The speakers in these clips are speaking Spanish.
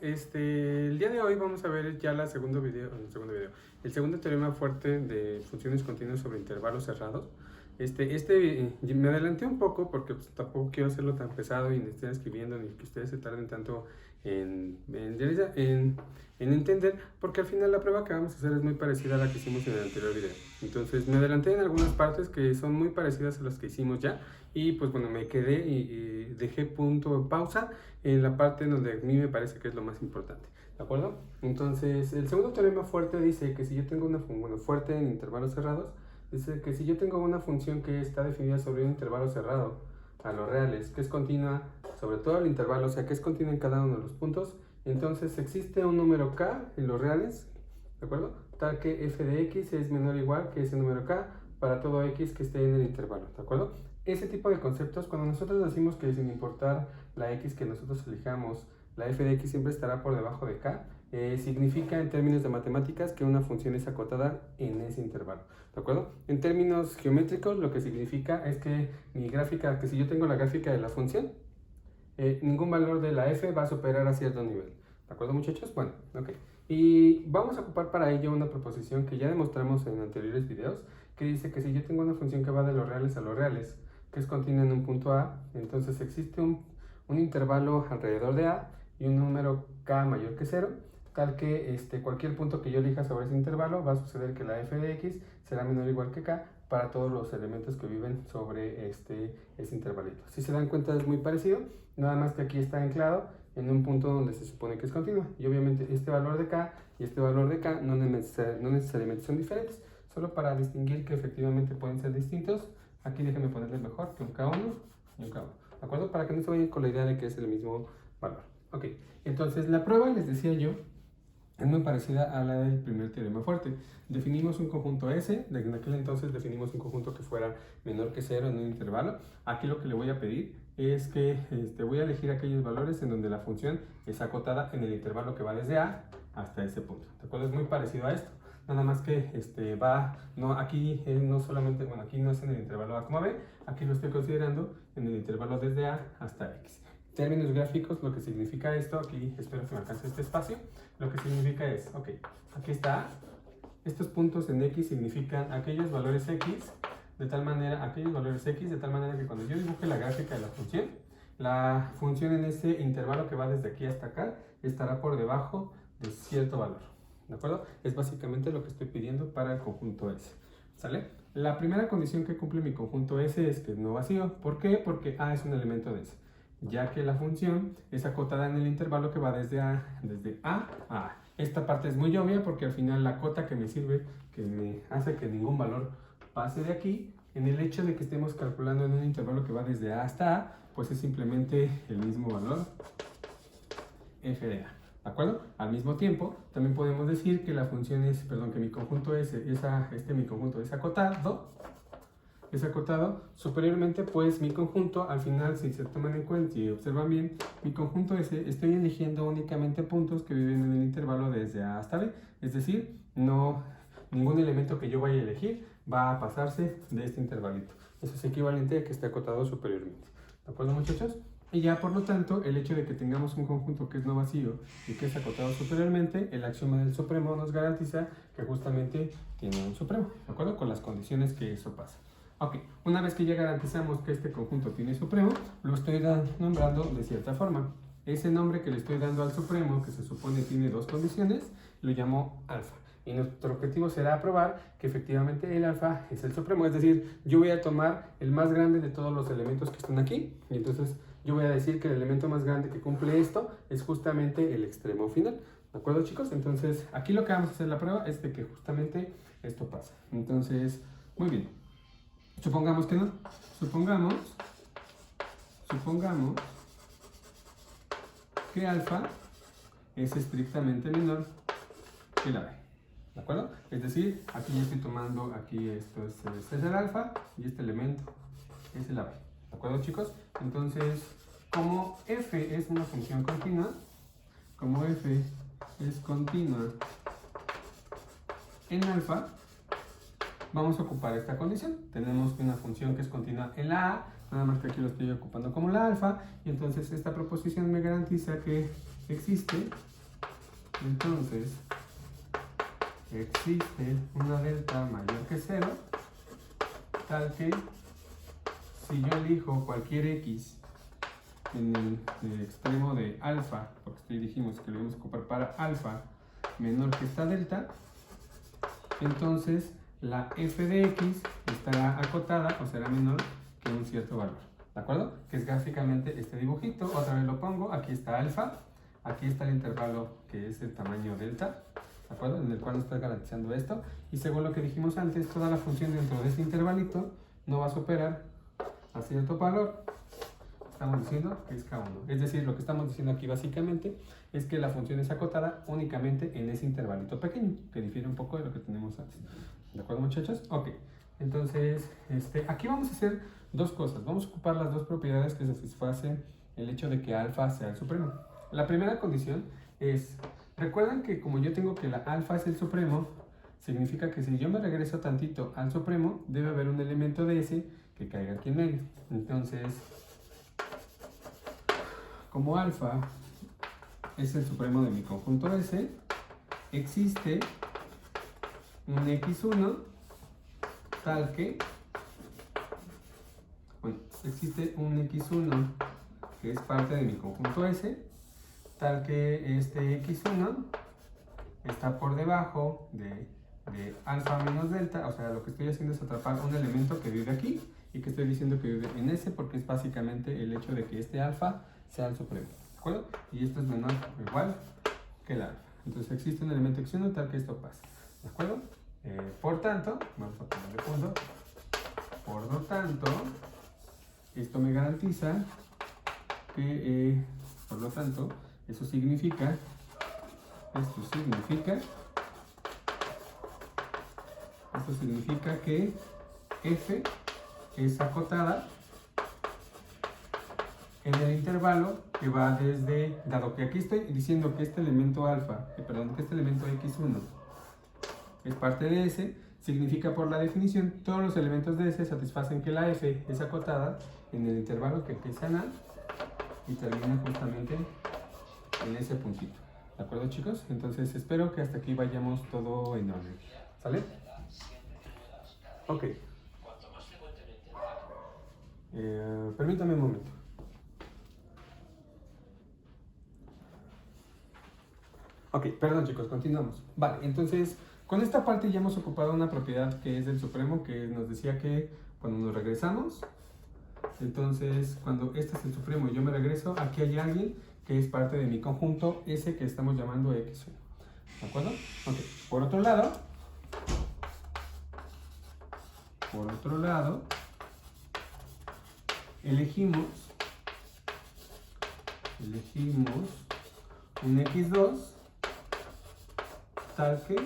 El día de hoy vamos a ver ya el segundo teorema fuerte de funciones continuas sobre intervalos cerrados. Me adelanté un poco porque pues, tampoco quiero hacerlo tan pesado y ni estén escribiendo ni que ustedes se tarden tanto en entender, porque al final la prueba que vamos a hacer es muy parecida a la que hicimos en el anterior video. Entonces me adelanté en algunas partes que son muy parecidas a las que hicimos ya y pues bueno, me quedé y dejé punto en pausa en la parte donde a mí me parece que es lo más importante, ¿de acuerdo? Entonces el segundo teorema fuerte dice que si yo tengo fuerte en intervalos cerrados, dice que si yo tengo una función que está definida sobre un intervalo cerrado a los reales, que es continua sobre todo el intervalo, o sea que es continua en cada uno de los puntos, entonces existe un número k en los reales, ¿de acuerdo? Tal que f de x es menor o igual que ese número k para todo x que esté en el intervalo, ¿de acuerdo? Ese tipo de conceptos, cuando nosotros decimos que sin importar la x que nosotros elijamos, la f de x siempre estará por debajo de k, significa en términos de matemáticas que una función es acotada en ese intervalo, ¿de acuerdo? En términos geométricos, lo que significa es que mi gráfica, que si yo tengo la gráfica de la función, ningún valor de la f va a superar a cierto nivel, ¿de acuerdo, muchachos? Bueno, ok. Y vamos a ocupar para ello una proposición que ya demostramos en anteriores videos, que dice que si yo tengo una función que va de los reales a los reales, que es continua en un punto A, entonces existe un intervalo alrededor de A y un número k mayor que 0, tal que cualquier punto que yo elija sobre ese intervalo va a suceder que la f de x será menor o igual que k para todos los elementos que viven sobre ese intervalito. Si se dan cuenta es muy parecido, nada más que aquí está anclado en un punto donde se supone que es continua. Y obviamente este valor de k y este valor de k no necesariamente son diferentes, solo para distinguir que efectivamente pueden ser distintos. Aquí déjenme ponerle mejor que un k1 y un k1, ¿de acuerdo? Para que no se vayan con la idea de que es el mismo valor. Ok, entonces la prueba, les decía yo, es muy parecida a la del primer teorema fuerte. Definimos un conjunto S, en aquel entonces definimos un conjunto que fuera menor que 0 en un intervalo. Aquí lo que le voy a pedir es que voy a elegir aquellos valores en donde la función es acotada en el intervalo que va desde A hasta ese punto. ¿De acuerdo? Es muy parecido a esto. Nada más que aquí no solamente, bueno, aquí no es en el intervalo A, B, aquí lo estoy considerando en el intervalo desde A hasta X. Términos gráficos, lo que significa esto, aquí espero que me alcance este espacio, lo que significa es, ok, aquí está, estos puntos en X significan aquellos valores X, de tal manera que cuando yo dibuje la gráfica de la función en ese intervalo que va desde aquí hasta acá, estará por debajo de cierto valor, ¿de acuerdo? Es básicamente lo que estoy pidiendo para el conjunto S, ¿sale? La primera condición que cumple mi conjunto S es que es no vacío. ¿Por qué? Porque A es un elemento de S, ya que la función es acotada en el intervalo que va desde A a A. Esta parte es muy obvia porque al final la cota que me sirve, que me hace que ningún valor pase de aquí, en el hecho de que estemos calculando en un intervalo que va desde A hasta A, pues es simplemente el mismo valor f de A. ¿De acuerdo? Al mismo tiempo, también podemos decir que la función es, perdón, que mi conjunto S, mi conjunto es acotado, superiormente pues mi conjunto, al final si se toman en cuenta y observan bien, mi conjunto S, estoy eligiendo únicamente puntos que viven en el intervalo desde A hasta B, es decir, ningún elemento que yo vaya a elegir va a pasarse de este intervalito. Eso es equivalente a que esté acotado superiormente. ¿De acuerdo, muchachos? Y ya por lo tanto, el hecho de que tengamos un conjunto que es no vacío y que es acotado superiormente, el axioma del supremo nos garantiza que justamente tiene un supremo, ¿de acuerdo? Con las condiciones que eso pasa. Ok, una vez que ya garantizamos que este conjunto tiene supremo, lo estoy nombrando de cierta forma. Ese nombre que le estoy dando al supremo, que se supone tiene dos condiciones, lo llamo alfa. Y nuestro objetivo será probar que efectivamente el alfa es el supremo. Es decir, yo voy a tomar el más grande de todos los elementos que están aquí. Y entonces yo voy a decir que el elemento más grande que cumple esto es justamente el extremo final. ¿De acuerdo, chicos? Entonces, aquí lo que vamos a hacer la prueba es de que justamente esto pasa. Entonces, muy bien. Supongamos que no. Supongamos que alfa es estrictamente menor que la b. ¿De acuerdo? Es decir, aquí yo estoy tomando, aquí este es el alfa y este elemento es el b. ¿De acuerdo, chicos? Entonces, como f es una función continua, en alfa, vamos a ocupar esta condición. Tenemos una función que es continua en la A, nada más que aquí lo estoy ocupando como la alfa, y entonces esta proposición me garantiza que existe Entonces, existe una delta mayor que 0, tal que si yo elijo cualquier x en el extremo de alfa, porque dijimos que lo íbamos a ocupar para alfa menor que esta delta, entonces la f de x estará acotada o será menor que un cierto valor, ¿de acuerdo? Que es gráficamente este dibujito. Otra vez lo pongo, aquí está alfa, aquí está el intervalo que es el tamaño delta, ¿de acuerdo? En el cual nos está garantizando esto, y según lo que dijimos antes, toda la función dentro de este intervalito no va a superar a cierto valor. Estamos diciendo que es K1, es decir, lo que estamos diciendo aquí básicamente es que la función es acotada únicamente en ese intervalito pequeño, que difiere un poco de lo que tenemos antes. ¿De acuerdo, muchachos? Ok, entonces aquí vamos a hacer dos cosas. Vamos a ocupar las dos propiedades que satisfacen el hecho de que alfa sea el supremo. La primera condición es, recuerdan que como yo tengo que la alfa es el supremo, significa que si yo me regreso tantito al supremo, debe haber un elemento de ese que caiga aquí en medio. Entonces, como alfa es el supremo de mi conjunto S, existe un x1 tal que, bueno, existe un x1 que es parte de mi conjunto S, tal que este x1 está por debajo de alfa menos delta. O sea, lo que estoy haciendo es atrapar un elemento que vive aquí y que estoy diciendo que vive en S, porque es básicamente el hecho de que este alfa sea el supremo, ¿de acuerdo? Y esto es menor o igual que el alfa. Entonces existe un elemento x1 tal que esto pasa, ¿de acuerdo? Por tanto, vamos a ponerle punto. Por lo tanto, esto me garantiza que, por lo tanto, esto significa que f es acotada en el intervalo que va desde, dado que aquí estoy diciendo que este elemento alfa, que este elemento x1 es parte de S, significa por la definición todos los elementos de S satisfacen que la f es acotada en el intervalo que empieza en A y termina justamente en ese puntito. ¿De acuerdo, chicos? Entonces espero que hasta aquí vayamos todo en orden. ¿Sale? Ok. Permítame un momento. Ok, perdón, chicos, continuamos. Vale, entonces con esta parte ya hemos ocupado una propiedad que es del supremo, que nos decía que cuando nos regresamos, entonces cuando este es el supremo y yo me regreso, aquí hay alguien que es parte de mi conjunto S que estamos llamando x1. ¿De acuerdo? Ok, por otro lado, elegimos un x2 tal que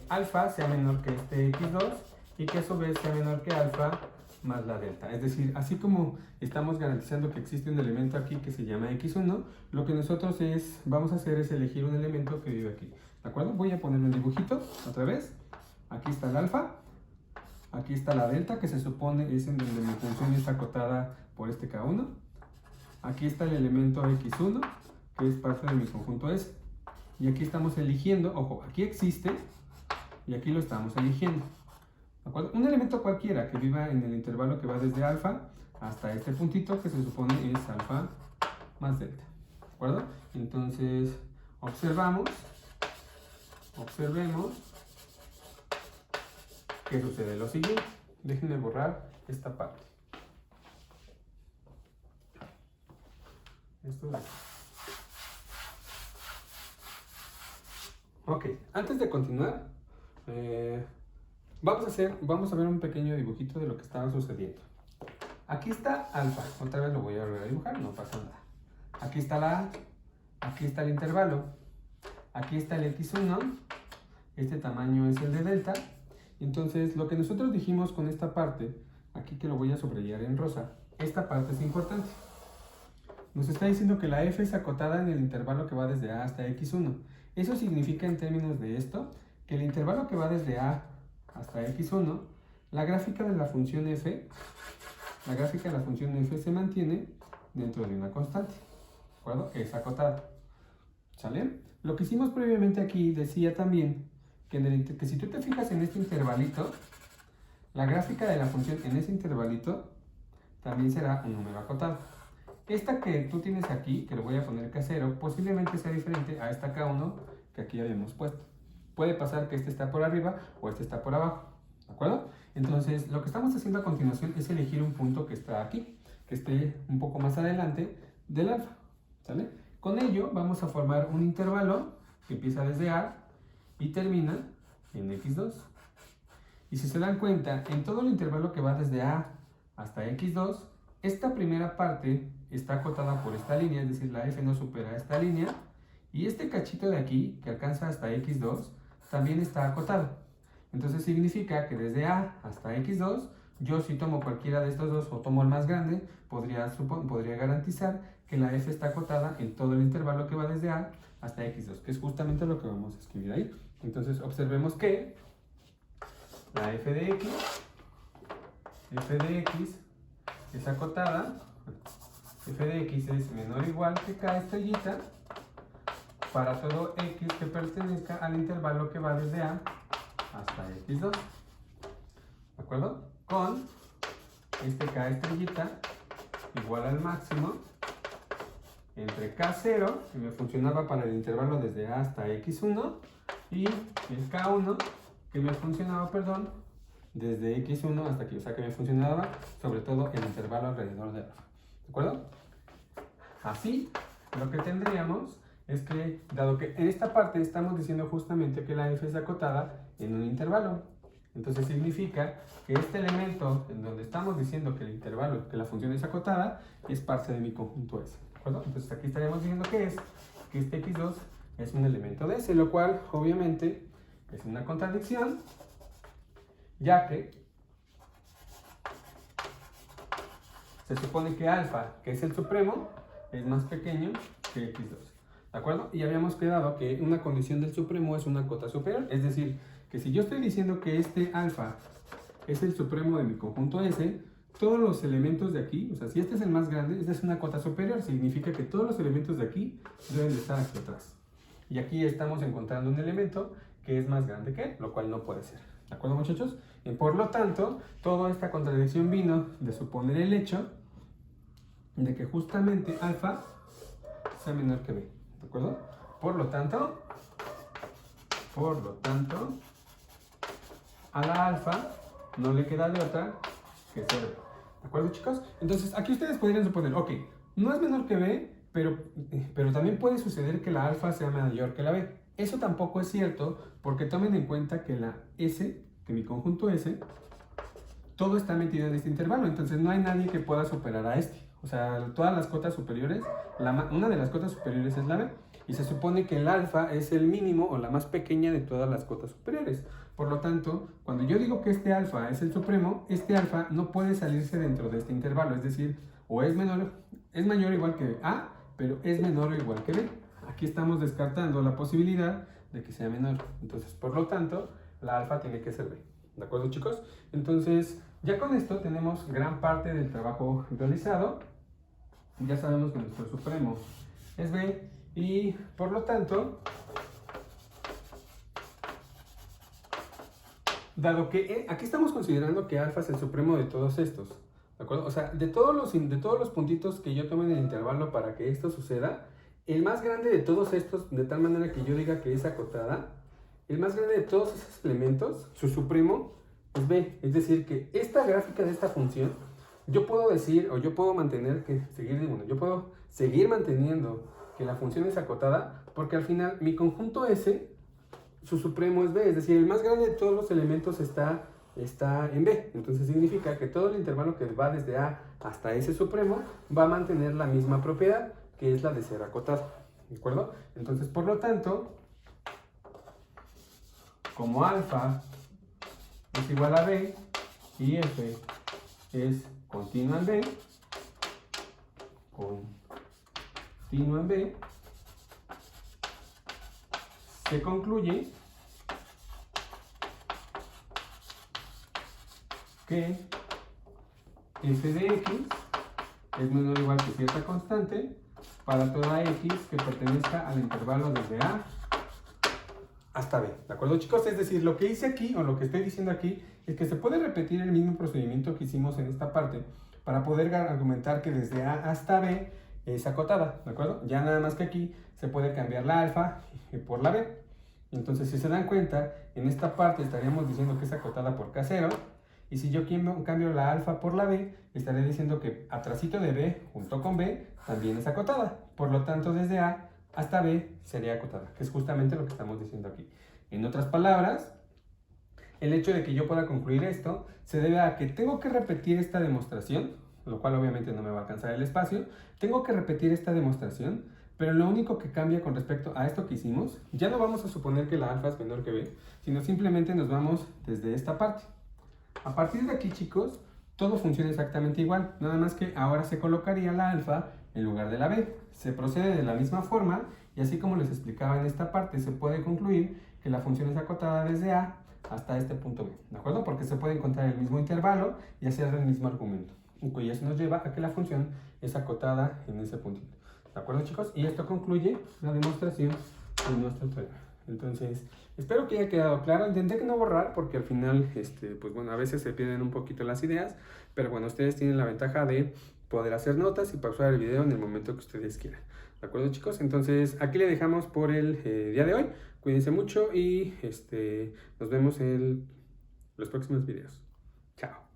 alfa sea menor que este x2 y que a su vez sea menor que alfa más la delta. Es decir, así como estamos garantizando que existe un elemento aquí que se llama x1, lo que nosotros vamos a hacer es elegir un elemento que vive aquí. ¿De acuerdo? Voy a poner un dibujito otra vez. Aquí está el alfa, aquí está la delta, que se supone es en donde mi función está acotada por este K1. Aquí está el elemento x1, que es parte de mi conjunto S. Y aquí estamos eligiendo, ojo, aquí existe y aquí lo estamos eligiendo. ¿De acuerdo? Un elemento cualquiera que viva en el intervalo que va desde alfa hasta este puntito, que se supone es alfa más delta. ¿De acuerdo? Entonces, observemos que sucede lo siguiente. Déjenme borrar esta parte. Esto de aquí. Ok, antes de continuar, vamos a ver un pequeño dibujito de lo que estaba sucediendo. Aquí está alfa, otra vez lo voy a volver a dibujar, no pasa nada. Aquí está la A, aquí está el intervalo, aquí está el x1, este tamaño es el de delta. Entonces, lo que nosotros dijimos con esta parte, aquí que lo voy a subrayar en rosa, esta parte es importante. Nos está diciendo que la f es acotada en el intervalo que va desde A hasta x1. Eso significa en términos de esto, que el intervalo que va desde A hasta x1, la gráfica de la función f se mantiene dentro de una constante. acuerdo? Es acotada, ¿sale? Lo que hicimos previamente aquí decía también que si tú te fijas en este intervalito, la gráfica de la función en ese intervalito también será un número acotado. Esta que tú tienes aquí, que le voy a poner K0, posiblemente sea diferente a esta K1 que aquí habíamos puesto. Puede pasar que este está por arriba o este está por abajo, ¿de acuerdo? Entonces, lo que estamos haciendo a continuación es elegir un punto que está aquí, que esté un poco más adelante del alfa, ¿sale? Con ello vamos a formar un intervalo que empieza desde A y termina en x2. Y si se dan cuenta, en todo el intervalo que va desde A hasta x2, esta primera parte está acotada por esta línea, es decir, la f no supera esta línea, y este cachito de aquí, que alcanza hasta x2, también está acotado. Entonces significa que desde A hasta x2, yo si tomo cualquiera de estos dos o tomo el más grande, podría garantizar que la f está acotada en todo el intervalo que va desde A hasta x2, que es justamente lo que vamos a escribir ahí. Entonces observemos que la f de x es acotada, f de x es menor o igual que k estrellita para todo x que pertenezca al intervalo que va desde A hasta x2, ¿de acuerdo? Con este k estrellita igual al máximo entre k0, que me funcionaba para el intervalo desde A hasta x1, y el k1, que me funcionaba, perdón, desde x1 hasta aquí, o sea que me funcionaba sobre todo el intervalo alrededor de alfa, ¿de acuerdo? Así, lo que tendríamos es que, dado que en esta parte estamos diciendo justamente que la f es acotada en un intervalo, entonces significa que este elemento en donde estamos diciendo que el intervalo, que la función es acotada, es parte de mi conjunto S, ¿de acuerdo? Entonces aquí estaríamos diciendo que este x2 es un elemento de S, lo cual obviamente es una contradicción, ya que se supone que alfa, que es el supremo, es más pequeño que x2, ¿de acuerdo? Y habíamos quedado que una condición del supremo es una cota superior, es decir, que si yo estoy diciendo que este alfa es el supremo de mi conjunto S, todos los elementos de aquí, o sea, si este es el más grande, esta es una cota superior, significa que todos los elementos de aquí deben de estar aquí atrás. Y aquí estamos encontrando un elemento que es más grande que él, lo cual no puede ser. ¿De acuerdo, muchachos? Y por lo tanto, toda esta contradicción vino de suponer el hecho de que justamente alfa sea menor que b. ¿De acuerdo? Por lo tanto, a la alfa no le queda de otra que ser b. ¿De acuerdo, chicos? Entonces, aquí ustedes podrían suponer, ok, no es menor que b, pero también puede suceder que la alfa sea mayor que la b. Eso tampoco es cierto, porque tomen en cuenta que la S, que mi conjunto S, todo está metido en este intervalo, entonces no hay nadie que pueda superar a este. O sea, todas las cotas superiores, una de las cotas superiores es la B, y se supone que el alfa es el mínimo o la más pequeña de todas las cotas superiores. Por lo tanto, cuando yo digo que este alfa es el supremo, este alfa no puede salirse dentro de este intervalo, es decir, o es mayor o igual que A, pero es menor o igual que B. Aquí estamos descartando la posibilidad de que sea menor. Entonces, por lo tanto, la alfa tiene que ser B. ¿De acuerdo, chicos? Entonces, ya con esto tenemos gran parte del trabajo realizado. Ya sabemos que nuestro supremo es B y, por lo tanto, dado que aquí estamos considerando que alfa es el supremo de todos estos, ¿de acuerdo? O sea, de todos los puntitos que yo tome en el intervalo para que esto suceda, el más grande de todos estos, de tal manera que yo diga que es acotada, el más grande de todos esos elementos, su supremo, es b. Es decir, que esta gráfica de esta función, yo puedo decir, o yo puedo yo puedo seguir manteniendo que la función es acotada, porque al final mi conjunto S, su supremo es b. Es decir, el más grande de todos los elementos está en b. Entonces significa que todo el intervalo que va desde A hasta ese supremo va a mantener la misma propiedad, que es la de ser acotado, ¿de acuerdo? Entonces, por lo tanto, como alfa es igual a b y f es continua en b, se concluye que f de x es menor o igual que cierta constante para toda X que pertenezca al intervalo desde A hasta B, ¿de acuerdo, chicos? Es decir, lo que hice aquí, o lo que estoy diciendo aquí, es que se puede repetir el mismo procedimiento que hicimos en esta parte para poder argumentar que desde A hasta B es acotada, ¿de acuerdo? Ya nada más que aquí se puede cambiar la alfa por la B. Entonces, si se dan cuenta, en esta parte estaríamos diciendo que es acotada por K0, y si yo cambio la alfa por la B, estaré diciendo que atrasito de B junto con B también es acotada. Por lo tanto, desde A hasta B sería acotada, que es justamente lo que estamos diciendo aquí. En otras palabras, el hecho de que yo pueda concluir esto se debe a que tengo que repetir esta demostración, lo cual obviamente no me va a alcanzar el espacio. Tengo que repetir esta demostración, pero lo único que cambia con respecto a esto que hicimos, ya no vamos a suponer que la alfa es menor que B, sino simplemente nos vamos desde esta parte. A partir de aquí, chicos, todo funciona exactamente igual, nada más que ahora se colocaría la alfa en lugar de la B. Se procede de la misma forma, y así como les explicaba en esta parte, se puede concluir que la función es acotada desde A hasta este punto B, ¿de acuerdo? Porque se puede encontrar el mismo intervalo y hacer el mismo argumento. Y eso nos lleva a que la función es acotada en ese puntito. ¿De acuerdo, chicos? Y esto concluye la demostración de nuestro teorema. Entonces, espero que haya quedado claro. Intenté que no borrar porque al final, pues bueno, a veces se pierden un poquito las ideas, pero bueno, ustedes tienen la ventaja de poder hacer notas y pausar el video en el momento que ustedes quieran. ¿De acuerdo, chicos? Entonces, aquí le dejamos por el día de hoy. Cuídense mucho y nos vemos en los próximos videos. Chao.